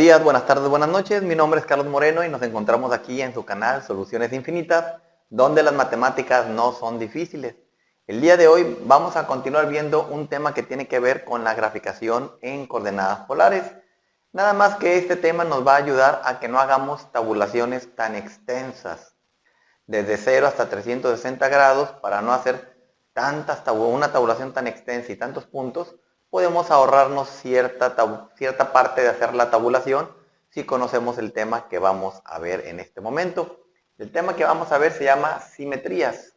días, buenas tardes, buenas noches. Mi nombre es Carlos Moreno y nos encontramos aquí en su canal Soluciones Infinitas, donde las matemáticas no son difíciles. El día de hoy vamos a continuar viendo un tema que tiene que ver con la graficación en coordenadas polares. Nada más que este tema nos va a ayudar a que no hagamos tabulaciones tan extensas, desde 0 hasta 360 grados, para no hacer una tabulación tan extensa y tantos puntos. Podemos ahorrarnos cierta parte de hacer la tabulación si conocemos el tema que vamos a ver en este momento. El tema que vamos a ver se llama simetrías.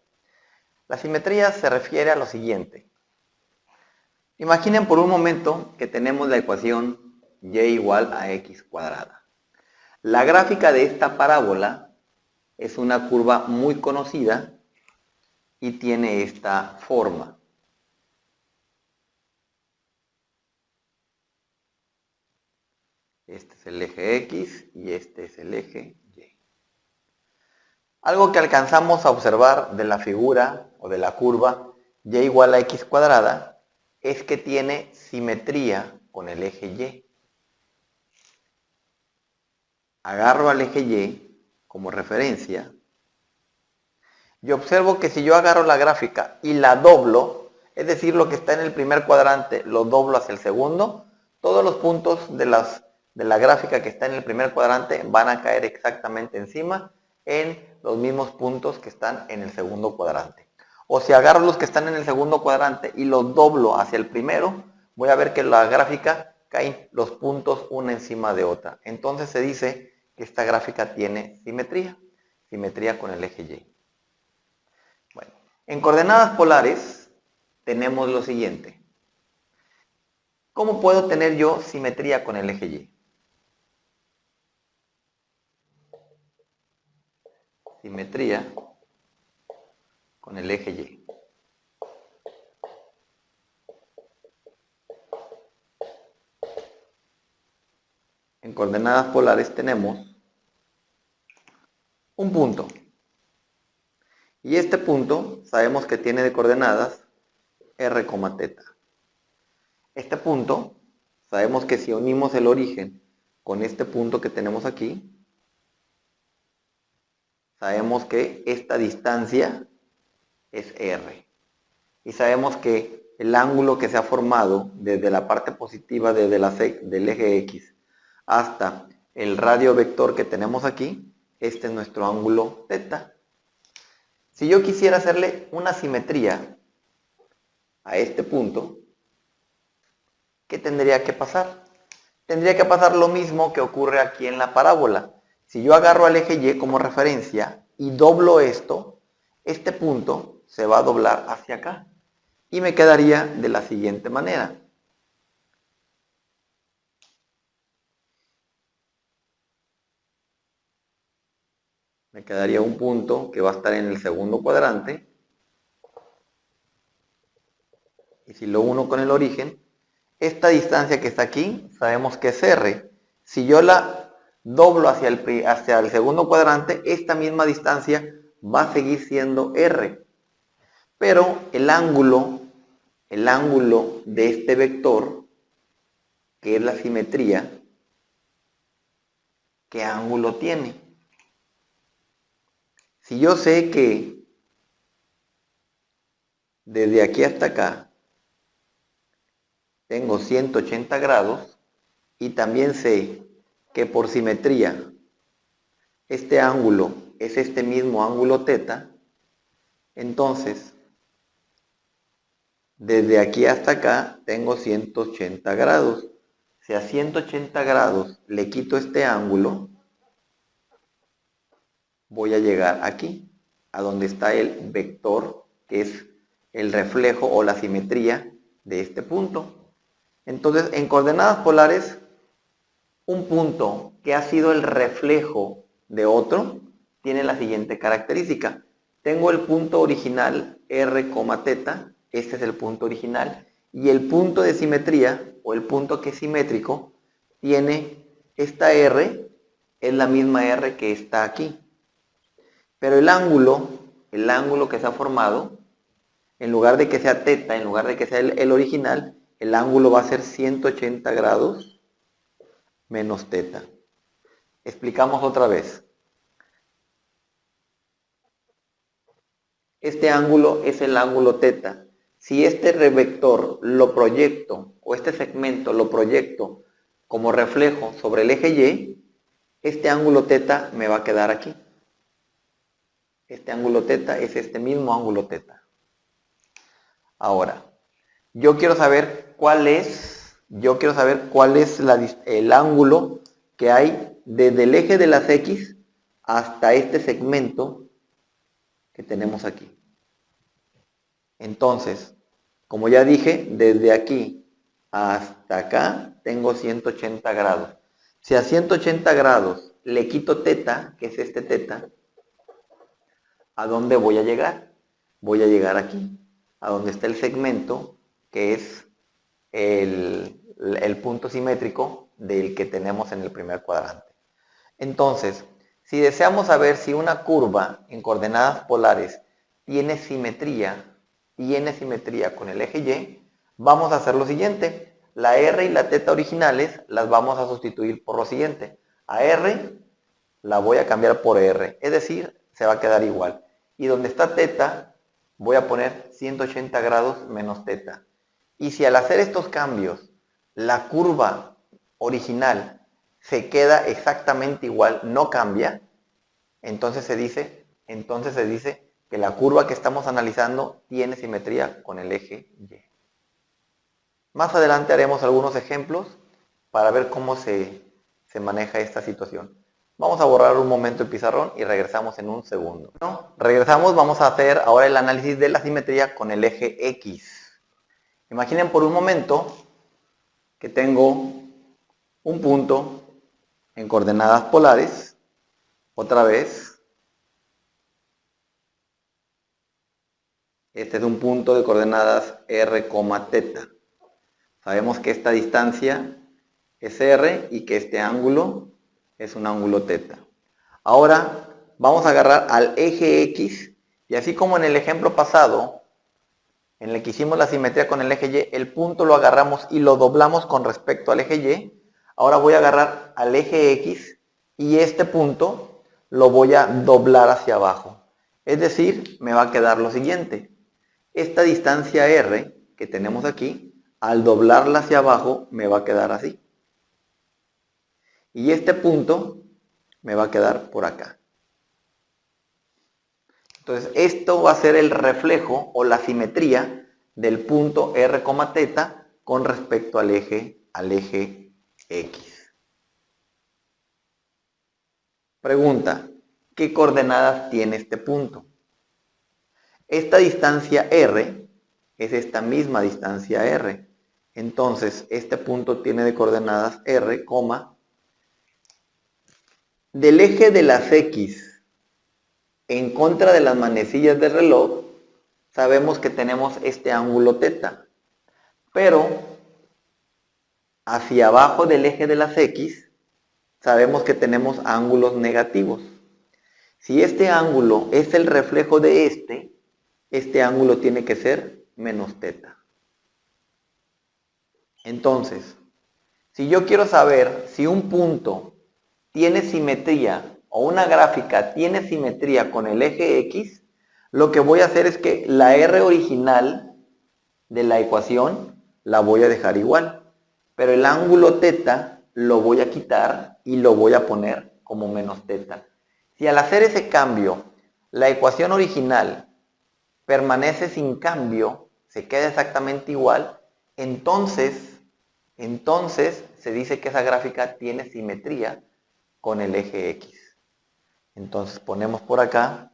La simetría se refiere a lo siguiente. Imaginen por un momento que tenemos la ecuación y igual a x cuadrada. La gráfica de esta parábola es una curva muy conocida y tiene esta forma. Este es el eje X y este es el eje Y. Algo que alcanzamos a observar de la figura o de la curva y igual a x cuadrada es que tiene simetría con el eje Y. Agarro al eje Y como referencia y observo que si yo agarro la gráfica y la doblo, es decir, lo que está en el primer cuadrante lo doblo hacia el segundo, todos los puntos de la gráfica que está en el primer cuadrante van a caer exactamente encima en los mismos puntos que están en el segundo cuadrante. O si agarro los que están en el segundo cuadrante y los doblo hacia el primero, voy a ver que la gráfica caen los puntos una encima de otra. Entonces se dice que esta gráfica tiene simetría con el eje Y. Bueno, en coordenadas polares tenemos lo siguiente. ¿Cómo puedo tener yo simetría con el eje Y? Simetría con el eje Y. En coordenadas polares tenemos un punto. Y este punto sabemos que tiene de coordenadas r, θ. Este punto, sabemos que si unimos el origen con este punto que tenemos aquí, sabemos que esta distancia es r. Y sabemos que el ángulo que se ha formado desde la parte positiva del eje X hasta el radio vector que tenemos aquí, este es nuestro ángulo θ. Si yo quisiera hacerle una simetría a este punto, ¿qué tendría que pasar? Tendría que pasar lo mismo que ocurre aquí en la parábola. Si yo agarro al eje Y como referencia y doblo esto, este punto se va a doblar hacia acá. Y me quedaría de la siguiente manera. Me quedaría un punto que va a estar en el segundo cuadrante. Y si lo uno con el origen, esta distancia que está aquí, sabemos que es r. Si yo la doblo hacia el segundo cuadrante, esta misma distancia va a seguir siendo r. Pero el ángulo de este vector, que es la simetría, ¿qué ángulo tiene? Si yo sé que desde aquí hasta acá tengo 180 grados y también sé que por simetría este ángulo es este mismo ángulo θ, entonces desde aquí hasta acá tengo 180 grados. Si a 180 grados le quito este ángulo, voy a llegar aquí, a donde está el vector, que es el reflejo o la simetría de este punto. Entonces, en coordenadas polares, un punto que ha sido el reflejo de otro tiene la siguiente característica. Tengo el punto original r, θ, este es el punto original, y el punto de simetría, o el punto que es simétrico, tiene esta r, es la misma r que está aquí. Pero el ángulo que se ha formado, en lugar de que sea θ, en lugar de que sea el original, el ángulo va a ser 180 grados menos teta. Explicamos otra vez. Este ángulo es el ángulo teta. Si este vector lo proyecto, o este segmento lo proyecto como reflejo sobre el eje Y, este ángulo teta me va a quedar aquí. Este ángulo teta es este mismo ángulo teta. Ahora, yo quiero saber cuál es el ángulo que hay desde el eje de las X hasta este segmento que tenemos aquí. Entonces, como ya dije, desde aquí hasta acá tengo 180 grados. Si a 180 grados le quito teta, que es este teta, ¿a dónde voy a llegar? Voy a llegar aquí, a donde está el segmento, que es el punto simétrico del que tenemos en el primer cuadrante. Entonces, si deseamos saber si una curva en coordenadas polares tiene simetría con el eje Y, vamos a hacer lo siguiente. La R y la teta originales las vamos a sustituir por lo siguiente. A R la voy a cambiar por R, es decir, se va a quedar igual. Y donde está teta, voy a poner 180 grados menos teta. Y si al hacer estos cambios, la curva original se queda exactamente igual, no cambia, entonces se dice que la curva que estamos analizando tiene simetría con el eje Y. Más adelante haremos algunos ejemplos para ver cómo se maneja esta situación. Vamos a borrar un momento el pizarrón y regresamos en un segundo. Bueno, regresamos, vamos a hacer ahora el análisis de la simetría con el eje X. Imaginen por un momento que tengo un punto en coordenadas polares, otra vez. Este es un punto de coordenadas r, teta. Sabemos que esta distancia es r y que este ángulo es un ángulo teta. Ahora vamos a agarrar al eje X y así como en el ejemplo pasado, en el que hicimos la simetría con el eje Y, el punto lo agarramos y lo doblamos con respecto al eje Y. Ahora voy a agarrar al eje X y este punto lo voy a doblar hacia abajo. Es decir, me va a quedar lo siguiente. Esta distancia R que tenemos aquí, al doblarla hacia abajo, me va a quedar así. Y este punto me va a quedar por acá. Entonces, esto va a ser el reflejo o la simetría del punto R, teta con respecto al eje X. Pregunta, ¿qué coordenadas tiene este punto? Esta distancia R es esta misma distancia R. Entonces, este punto tiene de coordenadas R, del eje de las X en contra de las manecillas del reloj, sabemos que tenemos este ángulo teta. Pero hacia abajo del eje de las X, sabemos que tenemos ángulos negativos. Si este ángulo es el reflejo de este ángulo tiene que ser menos teta. Entonces, si yo quiero saber si un punto tiene simetría o una gráfica tiene simetría con el eje X, lo que voy a hacer es que la R original de la ecuación la voy a dejar igual, pero el ángulo teta lo voy a quitar y lo voy a poner como menos teta. Si al hacer ese cambio la ecuación original permanece sin cambio, se queda exactamente igual, entonces se dice que esa gráfica tiene simetría con el eje X. Entonces ponemos por acá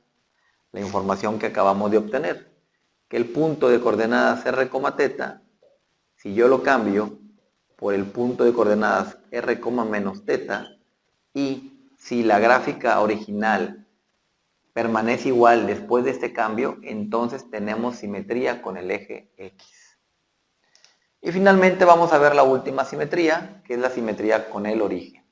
la información que acabamos de obtener, que el punto de coordenadas r, teta, si yo lo cambio por el punto de coordenadas r, menos teta, y si la gráfica original permanece igual después de este cambio, entonces tenemos simetría con el eje X. Y finalmente vamos a ver la última simetría, que es la simetría con el origen.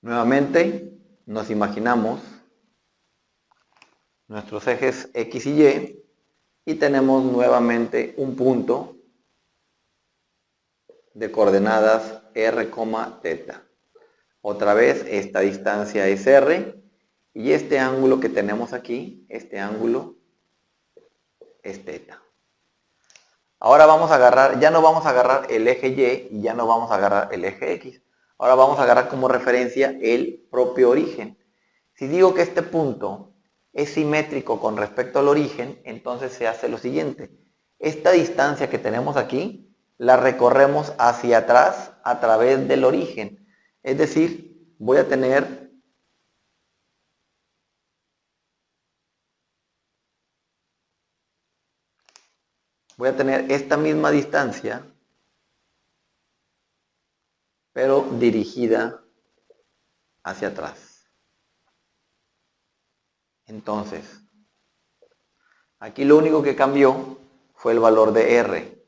Nuevamente nos imaginamos nuestros ejes X y Y tenemos nuevamente un punto de coordenadas r, teta. Otra vez esta distancia es r y este ángulo que tenemos aquí, este ángulo es teta. Ahora vamos a agarrar, ya no vamos a agarrar el eje Y y ya no vamos a agarrar el eje X. Ahora vamos a agarrar como referencia el propio origen. Si digo que este punto es simétrico con respecto al origen, entonces se hace lo siguiente. Esta distancia que tenemos aquí, la recorremos hacia atrás a través del origen. Es decir, voy a tener esta misma distancia, pero dirigida hacia atrás. Entonces, aquí lo único que cambió fue el valor de R.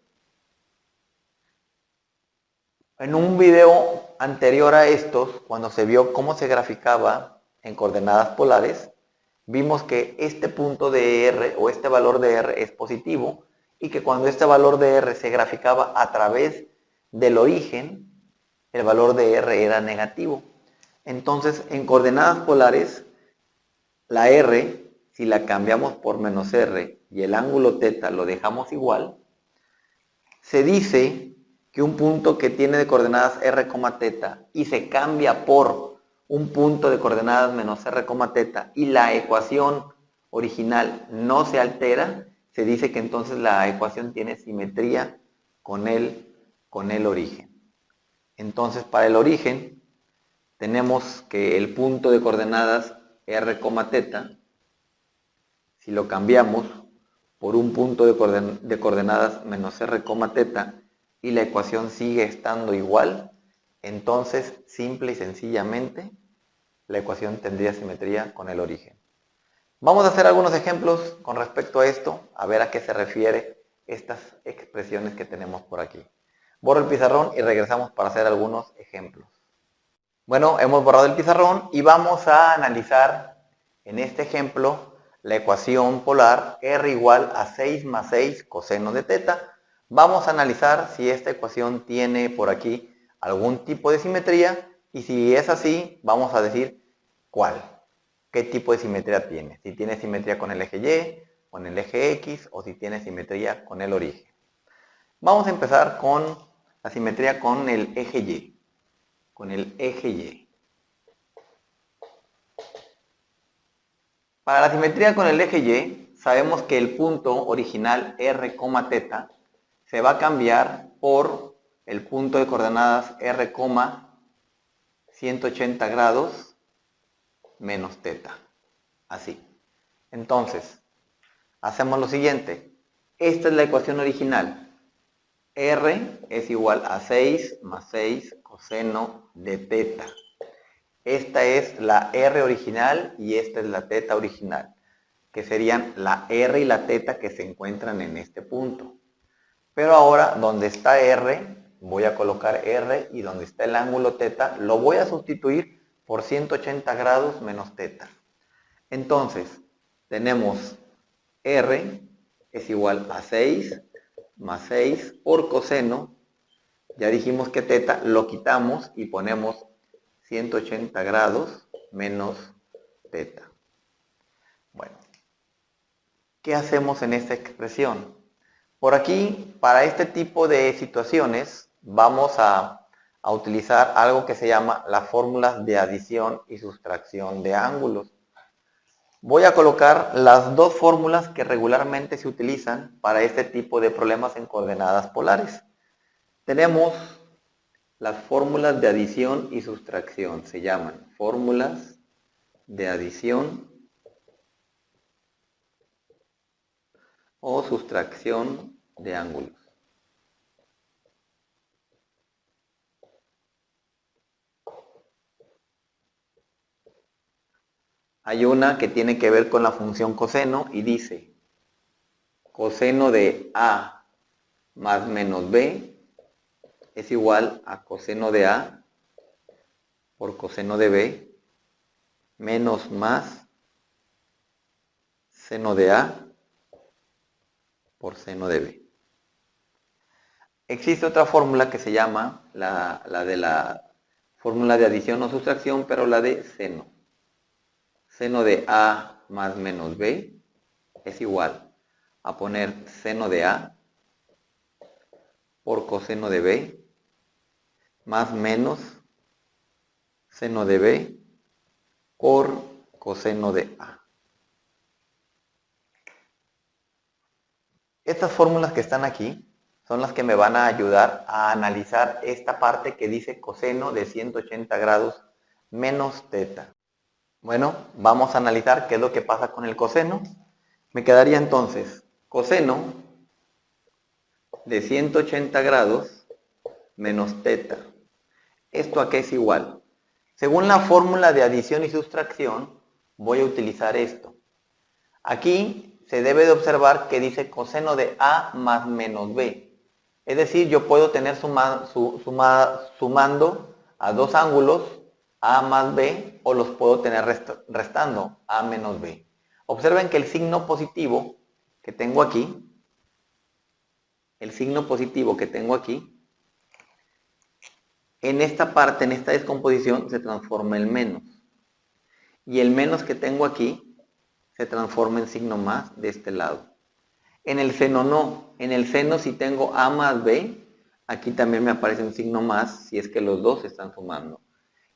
En un video anterior a estos, cuando se vio cómo se graficaba en coordenadas polares, vimos que este punto de R o este valor de R es positivo y que cuando este valor de R se graficaba a través del origen, el valor de R era negativo. Entonces, en coordenadas polares, la R, si la cambiamos por menos R y el ángulo teta lo dejamos igual, se dice que un punto que tiene de coordenadas r, teta y se cambia por un punto de coordenadas menos r, teta y la ecuación original no se altera, se dice que entonces la ecuación tiene simetría con el origen. Entonces, para el origen tenemos que el punto de coordenadas r, teta, si lo cambiamos por un punto de coordenadas menos r, teta, y la ecuación sigue estando igual, entonces simple y sencillamente la ecuación tendría simetría con el origen. Vamos a hacer algunos ejemplos con respecto a esto, a ver a qué se refiere estas expresiones que tenemos por aquí. Borro el pizarrón y regresamos para hacer algunos ejemplos. Bueno, hemos borrado el pizarrón y vamos a analizar en este ejemplo la ecuación polar r igual a 6 más 6 coseno de teta. Vamos a analizar si esta ecuación tiene por aquí algún tipo de simetría y si es así, vamos a decir cuál, qué tipo de simetría tiene. Si tiene simetría con el eje Y, con el eje X o si tiene simetría con el origen. Vamos a empezar con la simetría con el eje Y. Con el eje Y. Para la simetría con el eje Y, sabemos que el punto original r, teta se va a cambiar por el punto de coordenadas r, 180 grados menos teta. Así. Entonces, hacemos lo siguiente. Esta es la ecuación original. R es igual a 6 más 6 coseno de teta. Esta es la R original y esta es la teta original, que serían la R y la teta que se encuentran en este punto. Pero ahora, donde está R, voy a colocar R y donde está el ángulo teta, lo voy a sustituir por 180 grados menos teta. Entonces, tenemos R es igual a 6 más 6 por coseno. Ya dijimos que teta lo quitamos y ponemos 180 grados menos teta. Bueno, ¿qué hacemos en esta expresión? Por aquí, para este tipo de situaciones, vamos a utilizar algo que se llama las fórmulas de adición y sustracción de ángulos. Voy a colocar las dos fórmulas que regularmente se utilizan para este tipo de problemas en coordenadas polares. Tenemos las fórmulas de adición y sustracción, se llaman fórmulas de adición o sustracción de ángulos. Hay una que tiene que ver con la función coseno y dice coseno de A más menos B es igual a coseno de A por coseno de B menos más seno de A por seno de B. Existe otra fórmula que se llama la de la fórmula de adición o sustracción, pero la de seno. Seno de A más menos B es igual a poner seno de A por coseno de B más menos seno de B por coseno de A. Estas fórmulas que están aquí son las que me van a ayudar a analizar esta parte que dice coseno de 180 grados menos teta. Bueno, vamos a analizar qué es lo que pasa con el coseno. Me quedaría entonces coseno de 180 grados menos teta. ¿Esto a qué es igual? Según la fórmula de adición y sustracción, voy a utilizar esto. Aquí se debe de observar que dice coseno de A más menos B. Es decir, yo puedo tener sumando a dos ángulos A más B, o los puedo tener restando A menos B. Observen que el signo positivo que tengo aquí, en esta parte, en esta descomposición, se transforma en menos. Y el menos que tengo aquí se transforma en signo más de este lado. En el seno no. En el seno, si tengo A más B, aquí también me aparece un signo más si es que los dos se están sumando.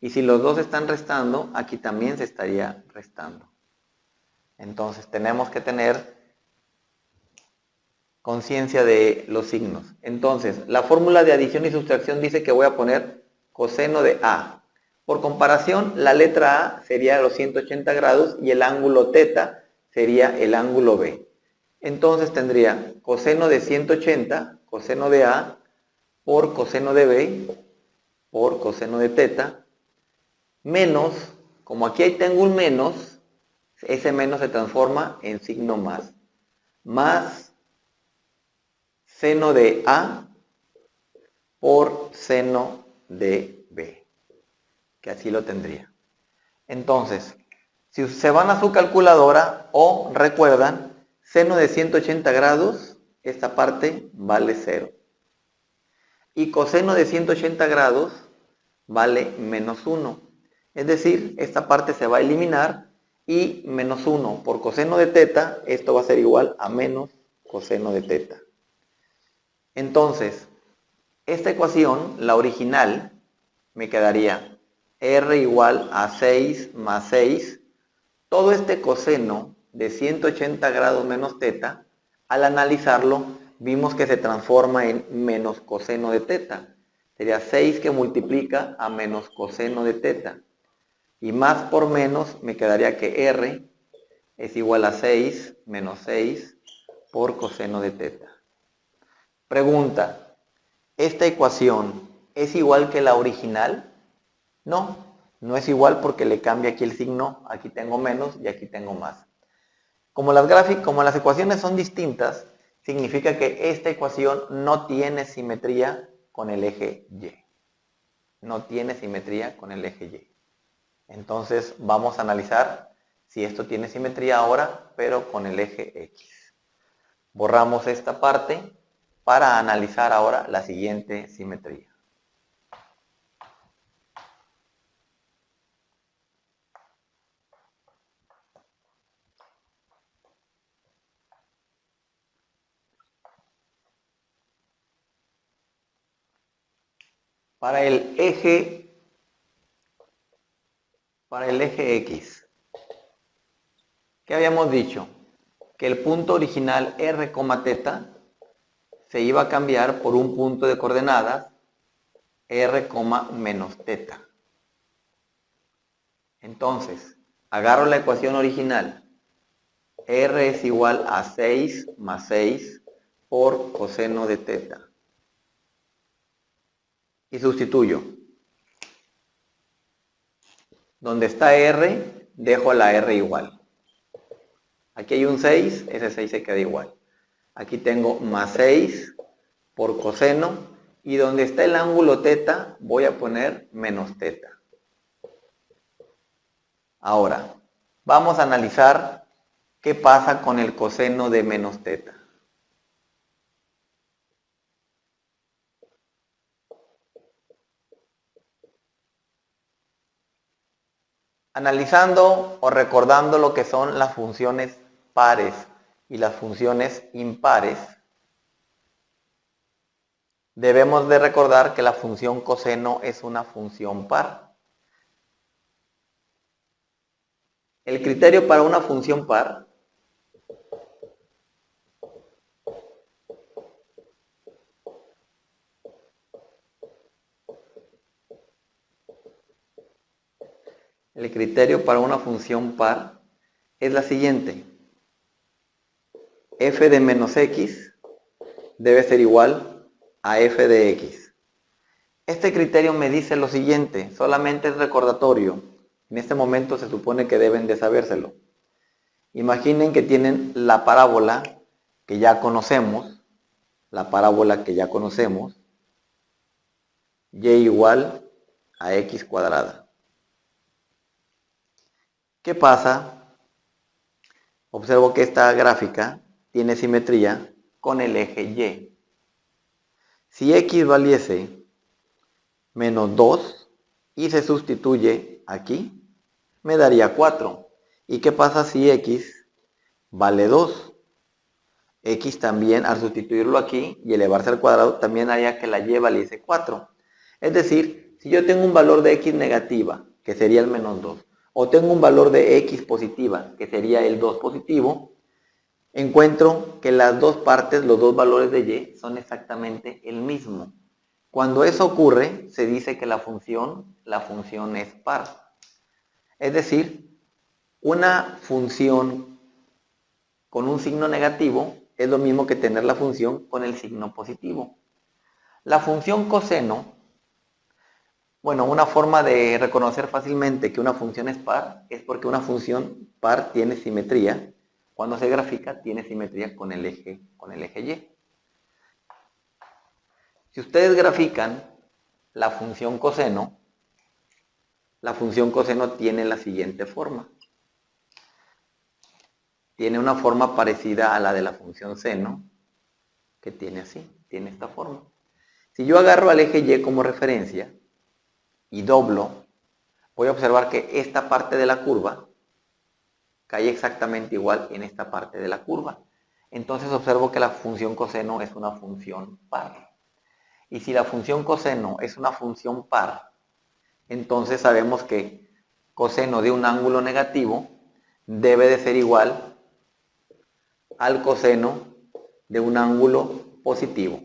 Y si los dos están restando, aquí también se estaría restando. Entonces tenemos que tener conciencia de los signos. Entonces, la fórmula de adición y sustracción dice que voy a poner coseno de A. Por comparación, la letra A sería los 180 grados y el ángulo teta sería el ángulo B. Entonces tendría coseno de 180, coseno de A, por coseno de B, por coseno de teta, menos, como aquí tengo un menos, ese menos se transforma en signo más seno de A por seno de B, que así lo tendría. Entonces, si se van a su calculadora o recuerdan, seno de 180 grados, esta parte vale 0. Y coseno de 180 grados vale menos 1. Es decir, esta parte se va a eliminar y menos 1 por coseno de teta, esto va a ser igual a menos coseno de teta. Entonces, esta ecuación, la original, me quedaría R igual a 6 más 6. Todo este coseno de 180 grados menos teta, al analizarlo, vimos que se transforma en menos coseno de teta. Sería 6 que multiplica a menos coseno de teta. Y más por menos me quedaría que R es igual a 6 menos 6 por coseno de teta. Pregunta, ¿esta ecuación es igual que la original? No, no es igual porque le cambia aquí el signo, aquí tengo menos y aquí tengo más. Como las ecuaciones son distintas, significa que esta ecuación no tiene simetría con el eje Y. No tiene simetría con el eje Y. Entonces vamos a analizar si esto tiene simetría ahora, pero con el eje X. Borramos esta parte para analizar ahora la siguiente simetría. Para el eje X, ¿qué habíamos dicho? Que el punto original R, teta se iba a cambiar por un punto de coordenadas R, menos teta. Entonces, agarro la ecuación original. R es igual a 6 más 6 por coseno de teta. Y sustituyo. Donde está R, dejo la R igual. Aquí hay un 6, ese 6 se queda igual. Aquí tengo más 6 por coseno. Y donde está el ángulo teta, voy a poner menos teta. Ahora, vamos a analizar qué pasa con el coseno de menos teta. Analizando o recordando lo que son las funciones pares y las funciones impares, debemos de recordar que la función coseno es una función par. El criterio para una función par es la siguiente. F de menos x debe ser igual a f de x. Este criterio me dice lo siguiente, solamente es recordatorio. En este momento se supone que deben de sabérselo. Imaginen que tienen la parábola que ya conocemos, y igual a x cuadrada. ¿Qué pasa? Observo que esta gráfica tiene simetría con el eje y. Si x valiese menos 2 y se sustituye aquí, me daría 4. ¿Y qué pasa si x vale 2? X también, al sustituirlo aquí y elevarse al cuadrado, también haría que la y valiese 4. Es decir, si yo tengo un valor de x negativa, que sería el menos 2, o tengo un valor de x positiva, que sería el 2 positivo, encuentro que las dos partes, los dos valores de y, son exactamente el mismo. Cuando eso ocurre, se dice que la función es par. Es decir, una función con un signo negativo es lo mismo que tener la función con el signo positivo. La función coseno, bueno, una forma de reconocer fácilmente que una función es par es porque una función par tiene simetría. Cuando se grafica, tiene simetría con el eje y. Si ustedes grafican la función coseno tiene la siguiente forma. Tiene una forma parecida a la de la función seno, que tiene así, tiene esta forma. Si yo agarro al eje y como referencia y doblo, voy a observar que esta parte de la curva cae exactamente igual en esta parte de la curva. Entonces observo que la función coseno es una función par. Y si la función coseno es una función par, entonces sabemos que coseno de un ángulo negativo debe de ser igual al coseno de un ángulo positivo.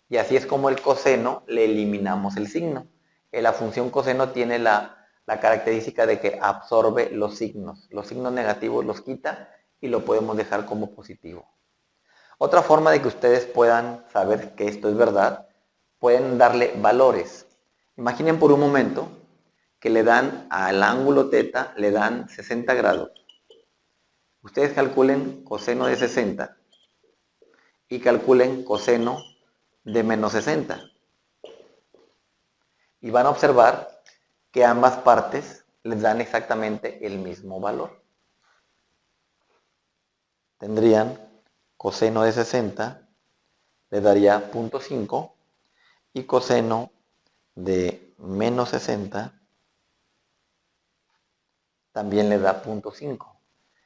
Y así es como el coseno le eliminamos el signo. La función coseno tiene la característica de que absorbe los signos. Los signos negativos los quita y lo podemos dejar como positivo. Otra forma de que ustedes puedan saber que esto es verdad, pueden darle valores. Imaginen por un momento que le dan al ángulo teta, le dan 60 grados. Ustedes calculen coseno de 60 y calculen coseno de menos 60. Y van a observar que ambas partes les dan exactamente el mismo valor. Tendrían coseno de 60, le daría 0.5, y coseno de menos 60 también le da 0.5.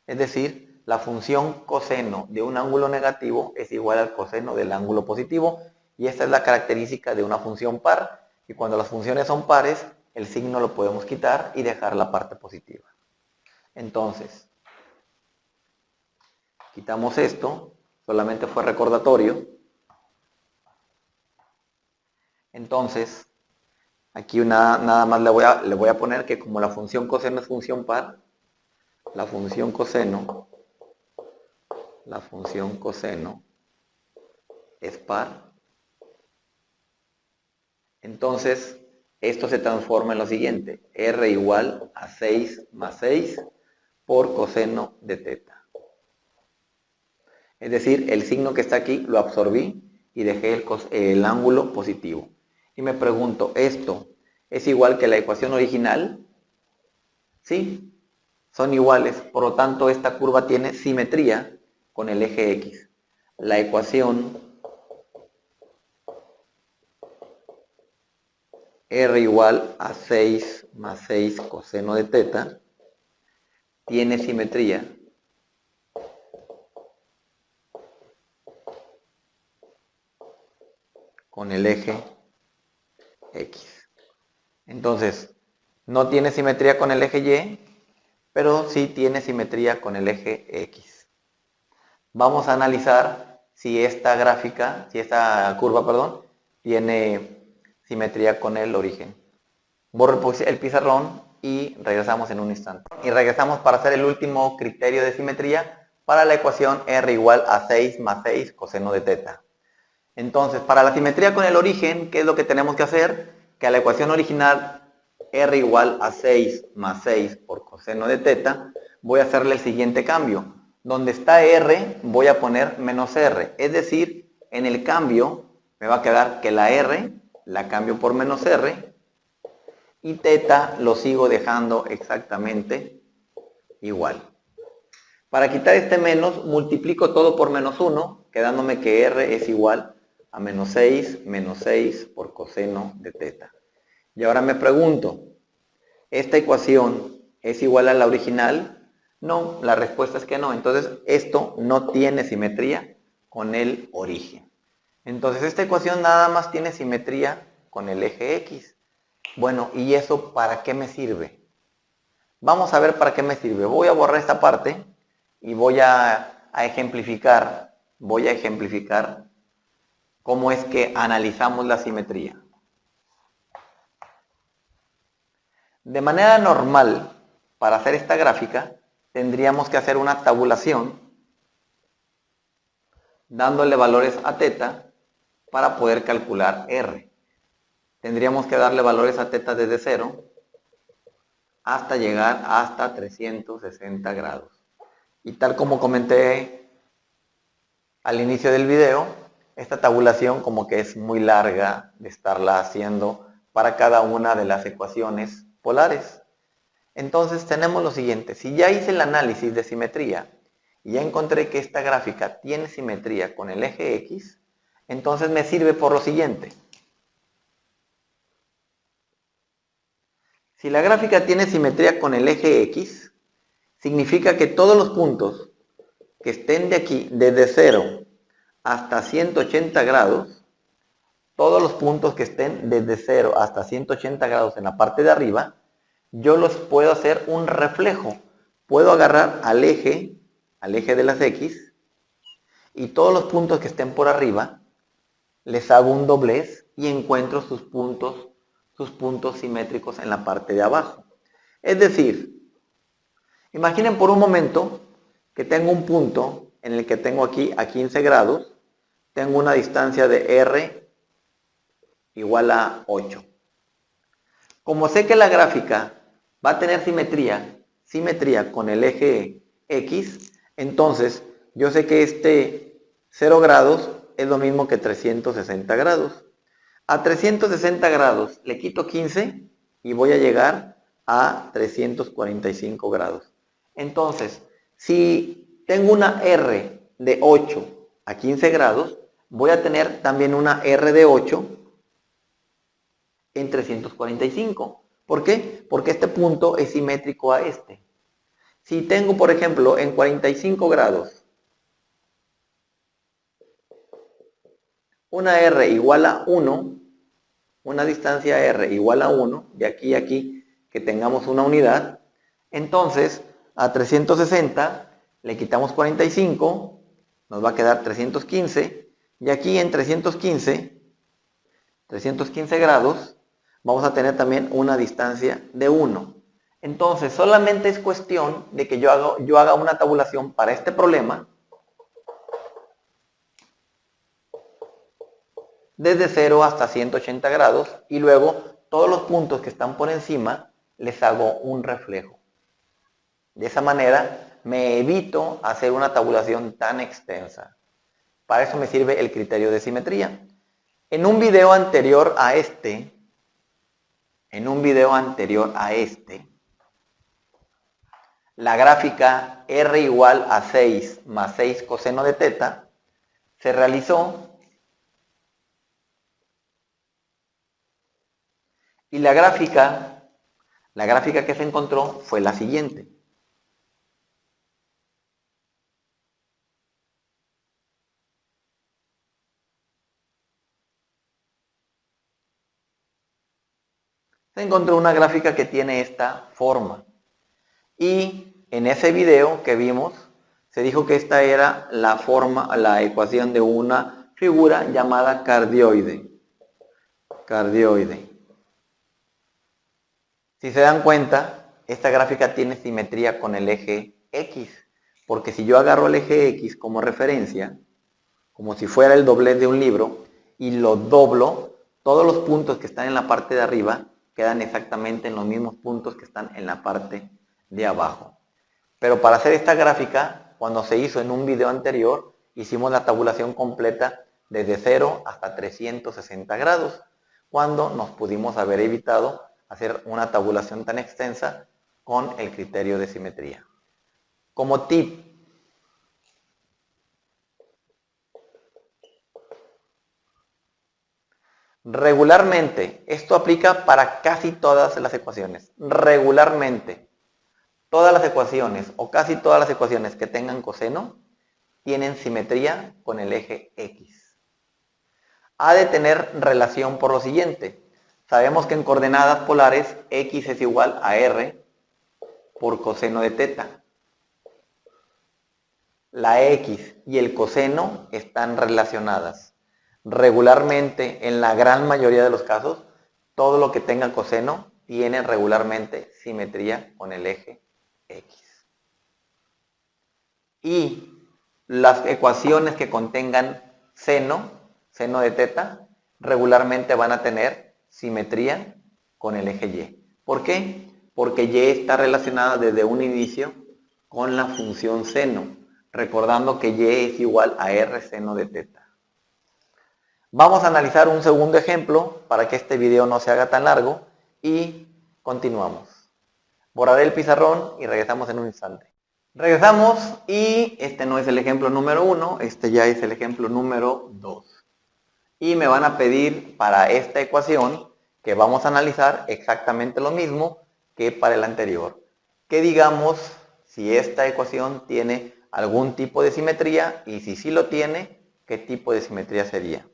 Es decir, la función coseno de un ángulo negativo es igual al coseno del ángulo positivo, y esta es la característica de una función par, y cuando las funciones son pares, el signo lo podemos quitar y dejar la parte positiva. Entonces, quitamos esto, solamente fue recordatorio. Entonces, aquí nada más le voy a poner que como la función coseno es función par, la función coseno es par. Entonces, esto se transforma en lo siguiente: r igual a 6 más 6 por coseno de teta. Es decir, el signo que está aquí lo absorbí y dejé el ángulo positivo. Y me pregunto, ¿esto es igual que la ecuación original? Sí, son iguales, por lo tanto esta curva tiene simetría con el eje X. La ecuación R igual a 6 más 6 coseno de teta tiene simetría con el eje X. Entonces, no tiene simetría con el eje Y, pero sí tiene simetría con el eje X. Vamos a analizar si esta curva, perdón, tiene simetría con el origen. Borro el pizarrón y regresamos en un instante. Y regresamos para hacer el último criterio de simetría para la ecuación R igual a 6 más 6 coseno de teta. Entonces, para la simetría con el origen, ¿qué es lo que tenemos que hacer? Que a la ecuación original R igual a 6 más 6 por coseno de teta, voy a hacerle el siguiente cambio. Donde está R, voy a poner menos R. Es decir, en el cambio me va a quedar que la R la cambio por menos R y teta lo sigo dejando exactamente igual. Para quitar este menos, multiplico todo por menos 1, quedándome que R es igual a menos 6 por coseno de teta. Y ahora me pregunto, ¿esta ecuación es igual a la original? No, la respuesta es que no. Entonces, esto no tiene simetría con el origen. Entonces, esta ecuación nada más tiene simetría con el eje X. Bueno, ¿y eso para qué me sirve? Vamos a ver para qué me sirve. Voy a borrar esta parte y voy a ejemplificar cómo es que analizamos la simetría. De manera normal, para hacer esta gráfica, tendríamos que hacer una tabulación dándole valores a teta para poder calcular R. Tendríamos que darle valores a teta desde 0 hasta llegar hasta 360 grados. Y tal como comenté al inicio del video, esta tabulación como que es muy larga de estarla haciendo para cada una de las ecuaciones polares. Entonces tenemos lo siguiente, si ya hice el análisis de simetría y ya encontré que esta gráfica tiene simetría con el eje X, entonces me sirve por lo siguiente. Si la gráfica tiene simetría con el eje X, significa que todos los puntos que estén de aquí, desde 0 hasta 180 grados, todos los puntos que estén desde 0 hasta 180 grados en la parte de arriba, yo los puedo hacer un reflejo. Puedo agarrar al eje de las X, y todos los puntos que estén por arriba, les hago un doblez y encuentro sus puntos simétricos en la parte de abajo. Es decir, imaginen por un momento que tengo un punto en el que tengo aquí a 15 grados, tengo una distancia de R igual a 8. Como sé que la gráfica va a tener simetría con el eje X, entonces yo sé que este 0 grados es lo mismo que 360 grados. A 360 grados le quito 15 y voy a llegar a 345 grados. Entonces, si tengo una R de 8 a 15 grados, voy a tener también una R de 8 en 345. ¿Por qué? Porque este punto es simétrico a este. Si tengo, por ejemplo, en 45 grados, una R igual a 1, una distancia R igual a 1, de aquí a aquí, que tengamos una unidad, entonces a 360 le quitamos 45, nos va a quedar 315, y aquí en 315 grados, vamos a tener también una distancia de 1. Entonces, solamente es cuestión de que yo haga una tabulación para este problema desde 0 hasta 180 grados y luego todos los puntos que están por encima les hago un reflejo. De esa manera me evito hacer una tabulación tan extensa. Para eso me sirve el criterio de simetría. En un video anterior a este, la gráfica R igual a 6 más 6 coseno de teta se realizó y la gráfica que se encontró fue la siguiente. Se encontró una gráfica que tiene esta forma. Y en ese video que vimos, se dijo que esta era la forma, la ecuación de una figura llamada cardioide. Cardioide. Si se dan cuenta, esta gráfica tiene simetría con el eje X. Porque si yo agarro el eje X como referencia, como si fuera el doblez de un libro, y lo doblo, todos los puntos que están en la parte de arriba quedan exactamente en los mismos puntos que están en la parte de abajo. Pero para hacer esta gráfica, cuando se hizo en un video anterior, hicimos la tabulación completa desde 0 hasta 360 grados, cuando nos pudimos haber evitado hacer una tabulación tan extensa con el criterio de simetría. Como tip, regularmente, esto aplica para casi todas las ecuaciones, regularmente, todas las ecuaciones o casi todas las ecuaciones que tengan coseno tienen simetría con el eje X. Ha de tener relación por lo siguiente. Sabemos que en coordenadas polares X es igual a R por coseno de teta. La X y el coseno están relacionadas. Regularmente, en la gran mayoría de los casos, todo lo que tenga coseno tiene regularmente simetría con el eje X. Y las ecuaciones que contengan seno de teta, regularmente van a tener simetría con el eje Y. ¿Por qué? Porque Y está relacionada desde un inicio con la función seno, recordando que Y es igual a R seno de teta. Vamos a analizar un segundo ejemplo para que este video no se haga tan largo y continuamos. Borraré el pizarrón y regresamos en un instante. Regresamos y este no es el ejemplo número 1, este ya es el ejemplo número 2. Y me van a pedir para esta ecuación que vamos a analizar exactamente lo mismo que para el anterior. Que digamos si esta ecuación tiene algún tipo de simetría y si sí lo tiene, qué tipo de simetría sería.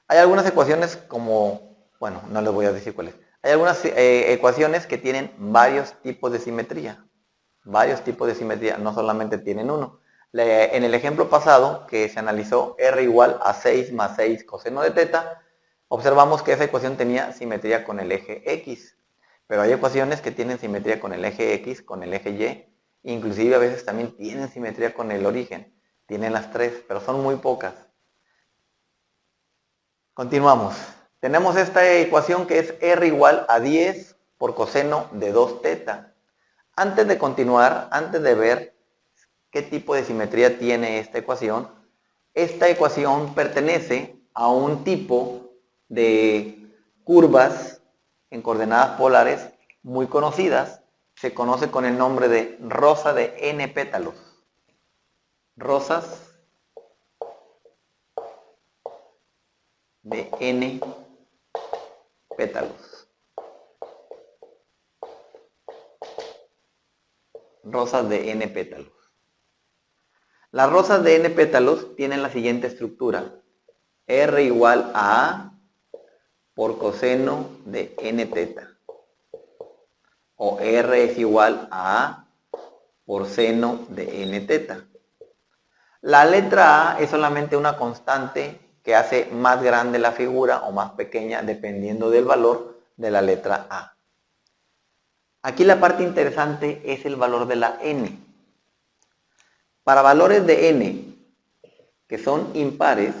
Hay algunas ecuaciones como, bueno, no les voy a decir cuáles. Hay algunas ecuaciones que tienen varios tipos de simetría. Varios tipos de simetría, no solamente tienen uno. En el ejemplo pasado, que se analizó R igual a 6 más 6 coseno de teta, observamos que esa ecuación tenía simetría con el eje X. Pero hay ecuaciones que tienen simetría con el eje X, con el eje Y, inclusive a veces también tienen simetría con el origen. Tienen las tres, pero son muy pocas. Continuamos. Tenemos esta ecuación que es R igual a 10 por coseno de 2 teta. Antes de continuar, antes de ver qué tipo de simetría tiene esta ecuación pertenece a un tipo de curvas en coordenadas polares muy conocidas. Se conoce con el nombre de rosa de n pétalos. Rosas de n pétalos. Rosas de n pétalos. Las rosas de n pétalos tienen la siguiente estructura. R igual a A por coseno de n teta. O R es igual a A por seno de n teta. La letra A es solamente una constante que hace más grande la figura o más pequeña dependiendo del valor de la letra A. Aquí la parte interesante es el valor de la n. Para valores de n que son impares,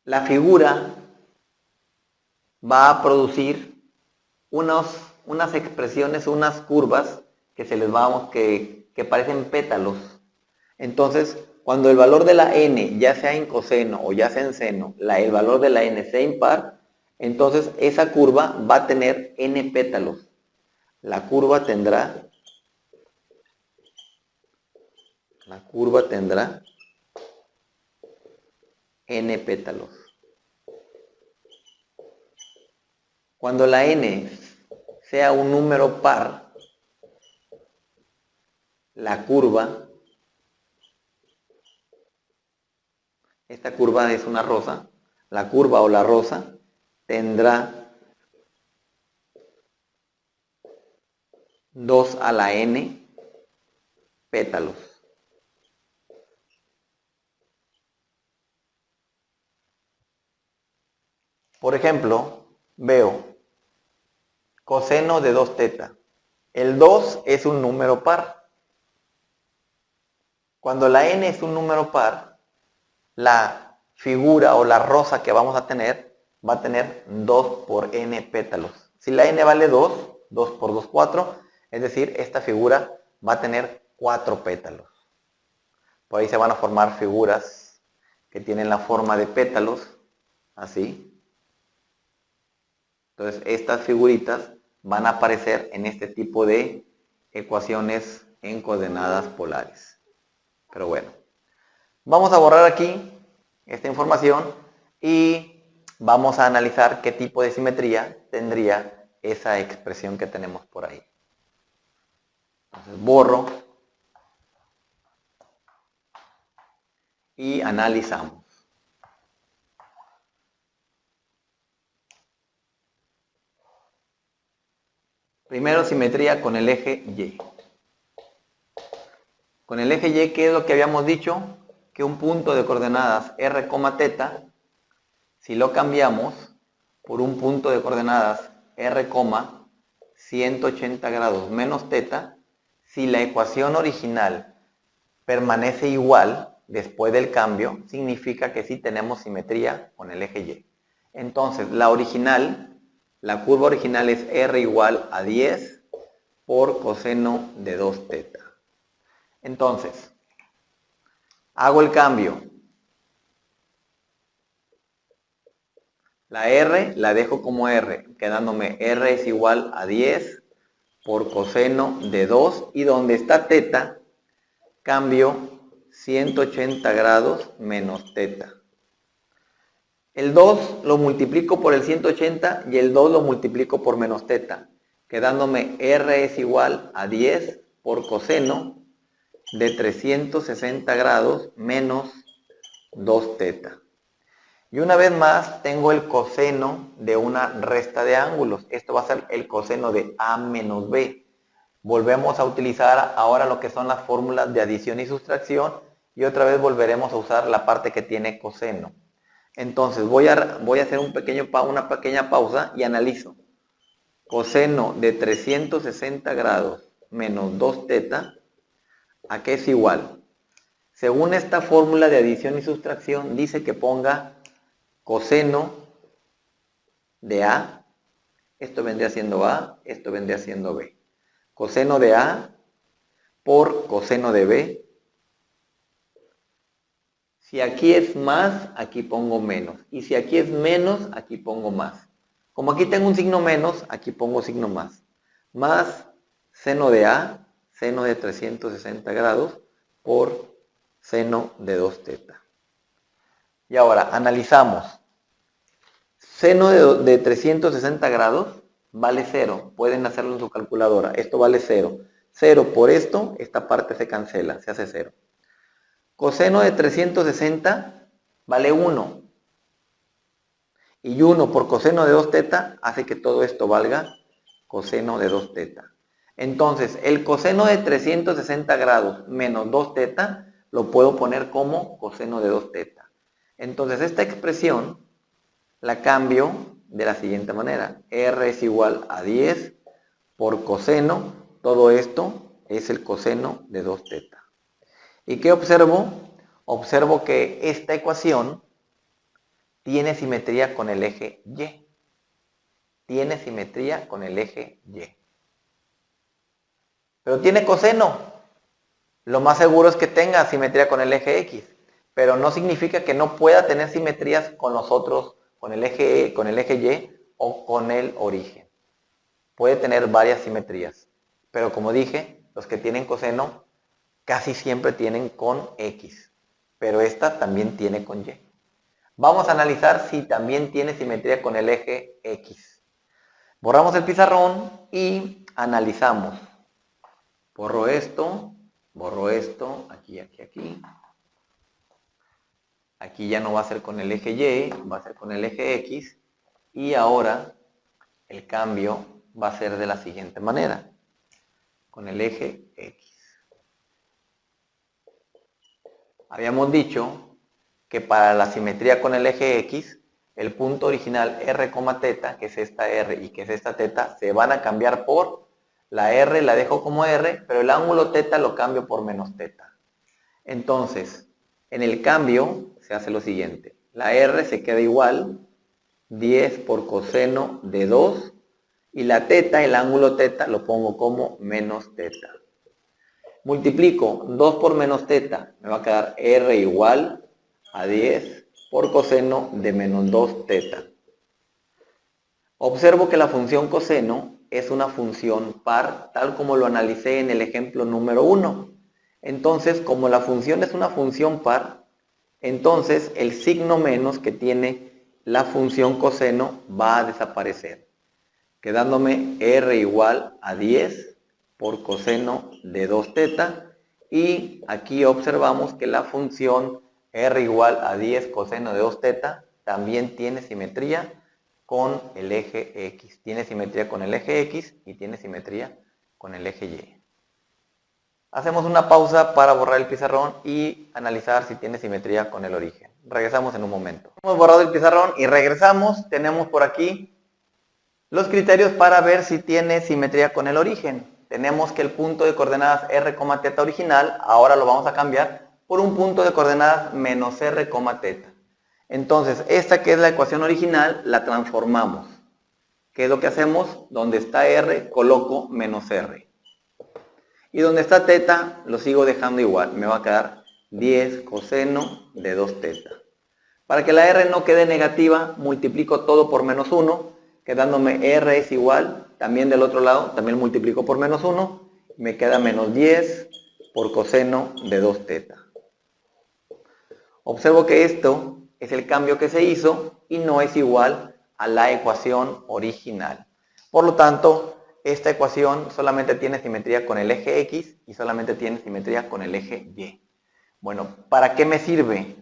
la figura va a producir unas expresiones, unas curvas que se les vamos que parecen pétalos. Entonces, cuando el valor de la n, ya sea en coseno o ya sea en seno, el valor de la n sea impar, Entonces esa curva va a tener n pétalos. La curva tendrá n pétalos. Cuando la n sea un número par, la curva, esta curva es una rosa, la curva o la rosa tendrá 2 a la n pétalos. Por ejemplo, veo coseno de 2 teta. El 2 es un número par. Cuando la n es un número par, la figura o la rosa que vamos a tener va a tener 2 por n pétalos. Si la n vale 2, 2 por 2, 4, es decir, esta figura va a tener 4 pétalos. Por ahí se van a formar figuras que tienen la forma de pétalos, así. Entonces, estas figuritas van a aparecer en este tipo de ecuaciones en coordenadas polares. Pero bueno, vamos a borrar aquí esta información y vamos a analizar qué tipo de simetría tendría esa expresión que tenemos por ahí. Entonces, borro y analizamos. Primero, simetría con el eje Y. Con el eje Y, ¿qué es lo que habíamos dicho? Que un punto de coordenadas r, teta, si lo cambiamos por un punto de coordenadas r, 180 grados menos teta, si la ecuación original permanece igual después del cambio, significa que sí tenemos simetría con el eje Y. Entonces, la curva original es r igual a 10 por coseno de 2 teta. Entonces, hago el cambio. La r la dejo como r, quedándome r es igual a 10 por coseno de 2, y donde está teta, cambio 180 grados menos teta. El 2 lo multiplico por el 180 y el 2 lo multiplico por menos teta, quedándome r es igual a 10 por coseno de 360 grados menos 2 teta. Y una vez más tengo el coseno de una resta de ángulos. Esto va a ser el coseno de a menos b. Volvemos a utilizar ahora lo que son las fórmulas de adición y sustracción y otra vez volveremos a usar la parte que tiene coseno. Entonces voy a hacer una pequeña pausa y analizo. Coseno de 360 grados menos 2 teta, ¿a qué es igual? Según esta fórmula de adición y sustracción dice que ponga coseno de A, esto vendría siendo A, esto vendría siendo B. Coseno de A por coseno de B. Si aquí es más, aquí pongo menos. Y si aquí es menos, aquí pongo más. Como aquí tengo un signo menos, aquí pongo signo más. Más seno de A, seno de 360 grados, por seno de 2 teta. Y ahora, analizamos. Seno de 360 grados vale 0. Pueden hacerlo en su calculadora. Esto vale 0. 0 por esto, esta parte se cancela, se hace 0. Coseno de 360 vale 1. Y 1 por coseno de 2 teta hace que todo esto valga coseno de 2 teta. Entonces, el coseno de 360 grados menos 2 teta lo puedo poner como coseno de 2 teta. Entonces, esta expresión la cambio de la siguiente manera. R es igual a 10 por coseno, todo esto es el coseno de 2 teta. ¿Y qué observo? Observo que esta ecuación tiene simetría con el eje Y. Tiene simetría con el eje Y. Pero tiene coseno. Lo más seguro es que tenga simetría con el eje X. Pero no significa que no pueda tener simetrías con los otros con el eje Y o con el origen. Puede tener varias simetrías, pero como dije, los que tienen coseno casi siempre tienen con X, pero esta también tiene con Y. Vamos a analizar si también tiene simetría con el eje X. Borramos el pizarrón y analizamos. Borro esto, aquí, aquí, aquí. Aquí ya no va a ser con el eje Y, va a ser con el eje X. Y ahora el cambio va a ser de la siguiente manera. Con el eje X. Habíamos dicho que para la simetría con el eje X, el punto original R, teta, que es esta R y que es esta teta, se van a cambiar por la R, la dejo como R, pero el ángulo teta lo cambio por menos teta. Entonces, en el cambio se hace lo siguiente. La R se queda igual, 10 por coseno de 2, y la teta, el ángulo teta, lo pongo como menos teta. Multiplico 2 por menos teta, me va a quedar R igual a 10 por coseno de menos 2 teta. Observo que la función coseno es una función par, tal como lo analicé en el ejemplo número 1. Entonces, como la función es una función par, entonces el signo menos que tiene la función coseno va a desaparecer, quedándome R igual a 10 por coseno de 2 teta, y aquí observamos que la función R igual a 10 coseno de 2 teta también tiene simetría con el eje X. Tiene simetría con el eje X y tiene simetría con el eje Y. Hacemos una pausa para borrar el pizarrón y analizar si tiene simetría con el origen. Regresamos en un momento. Hemos borrado el pizarrón y regresamos. Tenemos por aquí los criterios para ver si tiene simetría con el origen. Tenemos que el punto de coordenadas R, teta original, ahora lo vamos a cambiar por un punto de coordenadas menos R, teta. Entonces, esta que es la ecuación original, la transformamos. ¿Qué es lo que hacemos? Donde está R, coloco menos R. Y donde está teta, lo sigo dejando igual. Me va a quedar 10 coseno de 2 teta. Para que la R no quede negativa, multiplico todo por menos 1, quedándome R es igual, también del otro lado, también multiplico por menos 1, me queda menos 10 por coseno de 2 teta. Observo que esto es el cambio que se hizo y no es igual a la ecuación original. Por lo tanto, esta ecuación solamente tiene simetría con el eje X y solamente tiene simetría con el eje Y. Bueno, ¿para qué me sirve?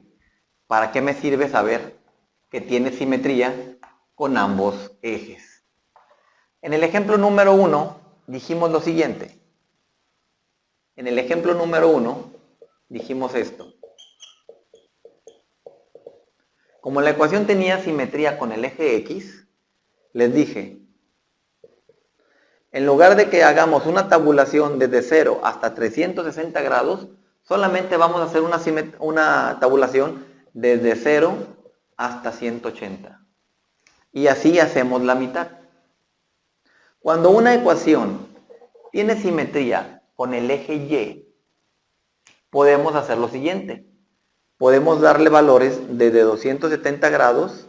¿Para qué me sirve saber que tiene simetría con ambos ejes? En el ejemplo número 1 dijimos lo siguiente. En el ejemplo número 1 dijimos esto. Como la ecuación tenía simetría con el eje X, les dije, en lugar de que hagamos una tabulación desde 0 hasta 360 grados, solamente vamos a hacer una tabulación desde 0 hasta 180. Y así hacemos la mitad. Cuando una ecuación tiene simetría con el eje Y, podemos hacer lo siguiente. Podemos darle valores desde 270 grados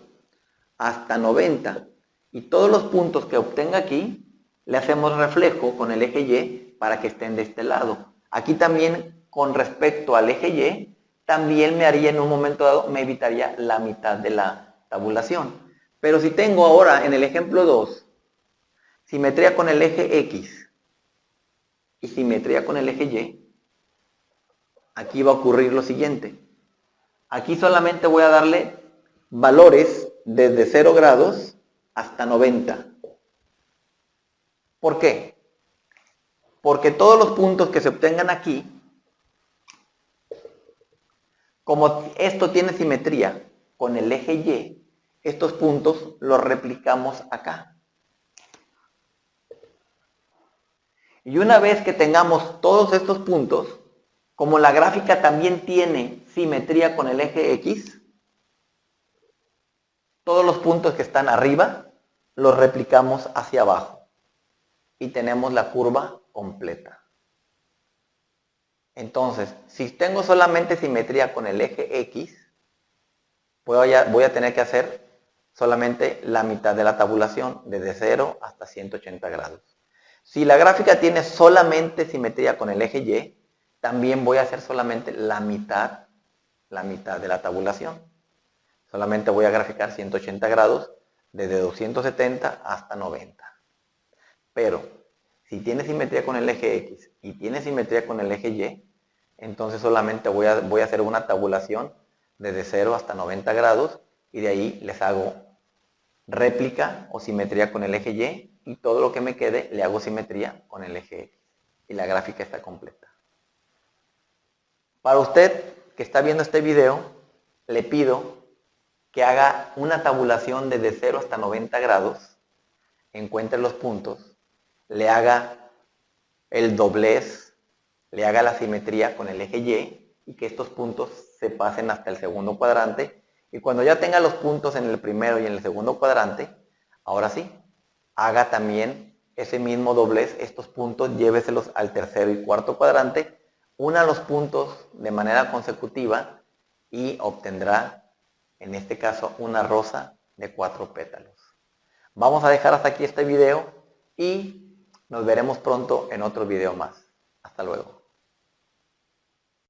hasta 90. Y todos los puntos que obtenga aquí, le hacemos reflejo con el eje Y para que estén de este lado. Aquí también, con respecto al eje Y, también me haría en un momento dado, me evitaría la mitad de la tabulación. Pero si tengo ahora en el ejemplo 2, simetría con el eje X y simetría con el eje Y, aquí va a ocurrir lo siguiente. Aquí solamente voy a darle valores desde 0 grados hasta 90. ¿Por qué? Porque todos los puntos que se obtengan aquí, como esto tiene simetría con el eje Y, estos puntos los replicamos acá. Y una vez que tengamos todos estos puntos, como la gráfica también tiene simetría con el eje X, todos los puntos que están arriba los replicamos hacia abajo. Y tenemos la curva completa. Entonces, si tengo solamente simetría con el eje X, voy a tener que hacer solamente la mitad de la tabulación, desde 0 hasta 180 grados. Si la gráfica tiene solamente simetría con el eje Y, también voy a hacer solamente la mitad de la tabulación. Solamente voy a graficar 180 grados desde 270 hasta 90. Pero si tiene simetría con el eje X y tiene simetría con el eje Y, entonces solamente voy a hacer una tabulación desde 0 hasta 90 grados y de ahí les hago réplica o simetría con el eje Y todo lo que me quede le hago simetría con el eje X y la gráfica está completa. Para usted que está viendo este video, le pido que haga una tabulación desde 0 hasta 90 grados, encuentre los puntos, le haga el doblez, le haga la simetría con el eje Y que estos puntos se pasen hasta el segundo cuadrante. Y cuando ya tenga los puntos en el primero y en el segundo cuadrante, ahora sí, haga también ese mismo doblez, estos puntos lléveselos al tercero y cuarto cuadrante, una los puntos de manera consecutiva y obtendrá, en este caso, una rosa de 4 pétalos. Vamos a dejar hasta aquí este video y nos veremos pronto en otro video más. Hasta luego.